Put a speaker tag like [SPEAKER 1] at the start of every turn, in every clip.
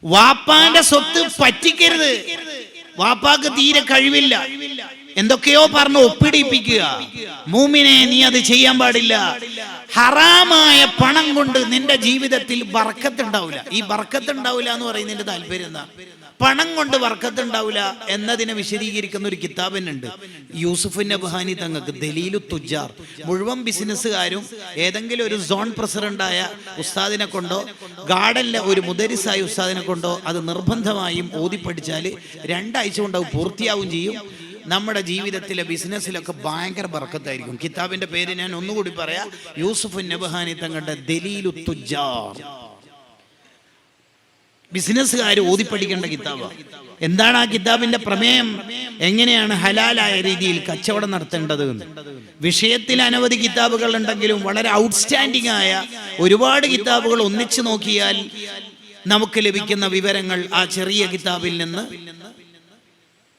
[SPEAKER 1] വാപ്പാന്റെ സ്വത്ത് പറ്റിക്കരുത്. വാപ്പാക്ക് തീരെ കഴിവില്ല, എന്തൊക്കെയോ പറഞ്ഞ് ഒപ്പിടിപ്പിക്കുക. മൂമിനെ, നീ അത് ചെയ്യാൻ പാടില്ല. ഹറാമായ പണം കൊണ്ട് നിന്റെ ജീവിതത്തിൽ ബർക്കത്തുണ്ടാവില്ല. ഈ ബർക്കത്തുണ്ടാവില്ല എന്ന് പറയുന്നതിന്റെ താല്പര്യം എന്താ? പണം കൊണ്ട് ബർക്കത്തുണ്ടാവില്ല എന്നതിനെ വിശദീകരിക്കുന്ന ഒരു കിതാബിനുണ്ട്. യൂസുഫ് നബ്ഹാനി തങ്ങൾക്ക് ദലീലു തുജാർ. മുഴുവൻ ബിസിനസ്സുകാരും ഏതെങ്കിലും ഒരു സോൺ പ്രസിഡന്റായ ഉസ്താദിനെ കൊണ്ടോ ഗാർഡനിലെ ഒരു മുദരിസായ ഉസ്താദിനെ കൊണ്ടോ അത് നിർബന്ധമായും ഓതി പഠിച്ചാൽ 2 ആഴ്ച കൊണ്ട് അത് പൂർത്തിയാവും ചെയ്യും. നമ്മുടെ ജീവിതത്തിലെ ബിസിനസ്സിലൊക്കെ ഭയങ്കര ബർക്കത്തായിരിക്കും. കിതാബിന്റെ പേര് ഞാൻ ഒന്നുകൂടി പറയാം, യൂസുഫ് നബ്ഹാനി തങ്ങളുടെ ദലീലു തുജാർ. ബിസിനസ്സുകാർ ഓതിപ്പടിക്കേണ്ട കിതാബ്. എന്താണ് ആ കിതാബിന്റെ പ്രമേയം? എങ്ങനെയാണ് ഹലാലായ രീതിയിൽ കച്ചവടം നടത്തേണ്ടത്? വിഷയത്തിൽ അനവധി കിതാബുകൾ ഉണ്ടെങ്കിലും വളരെ ഔട്ട്സ്റ്റാൻഡിംഗ് ആയ ഒരുപാട് കിതാബുകൾ ഒന്നിച്ചു നോക്കിയാൽ നമുക്ക് ലഭിക്കുന്ന വിവരങ്ങൾ ആ ചെറിയ കിതാബിൽ നിന്ന്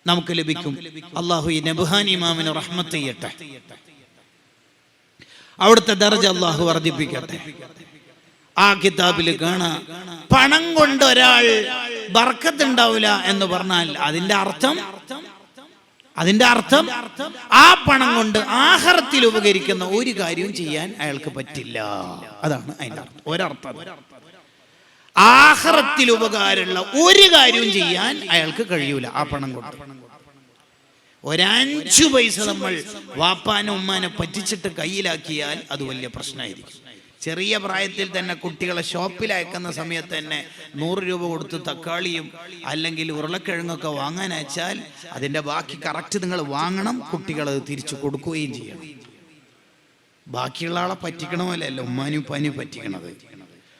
[SPEAKER 1] നമുക്ക് ലഭിക്കും. അല്ലാഹു ഈ നബ്ഹാനി ഇമാമിന് റഹ്മത്ത് ചെയ്യട്ടെ, അവിടുത്തെ ദർജ അല്ലാഹു വർദ്ധിപ്പിക്കട്ടെ. ആ കിതാബിൽ കാണാം, പണം കൊണ്ട് ഒരാൾ ബർക്കത്ത് ഉണ്ടാവില്ല എന്ന് പറഞ്ഞാൽ അതിന്റെ അർത്ഥം ആ പണം കൊണ്ട് ആഖിറത്തിൽ ഉപകരിക്കുന്ന ഒരു കാര്യവും ചെയ്യാൻ അയാൾക്ക് പറ്റില്ല. അതാണ് അതിന്റെ അർത്ഥം. ഒരർത്ഥം ആഖിറത്തിൽ ഉപകാരമുള്ള ഒരു കാര്യവും ചെയ്യാൻ അയാൾക്ക് കഴിയൂല ആ പണം കൊണ്ട്. 5 പൈസ നമ്മൾ വാപ്പാനെ ഉമ്മാനെ പറ്റിച്ചിട്ട് കയ്യിലാക്കിയാൽ അത് വലിയ പ്രശ്നമായിരിക്കും. ചെറിയ പ്രായത്തിൽ തന്നെ കുട്ടികളെ ഷോപ്പിൽ അയക്കുന്ന സമയത്ത് തന്നെ 100 രൂപ കൊടുത്ത് തക്കാളിയും അല്ലെങ്കിൽ ഉരുളക്കിഴങ്ങൊക്കെ വാങ്ങാൻ അയച്ചാൽ അതിൻ്റെ ബാക്കി കറക്റ്റ് നിങ്ങൾ വാങ്ങണം, കുട്ടികൾ അത് തിരിച്ചു കൊടുക്കുകയും ചെയ്യണം. ബാക്കിയുള്ള ആളെ പറ്റിക്കണമല്ലോ ഉമ്മാനും ഉപ്പാനും പറ്റിക്കണത്.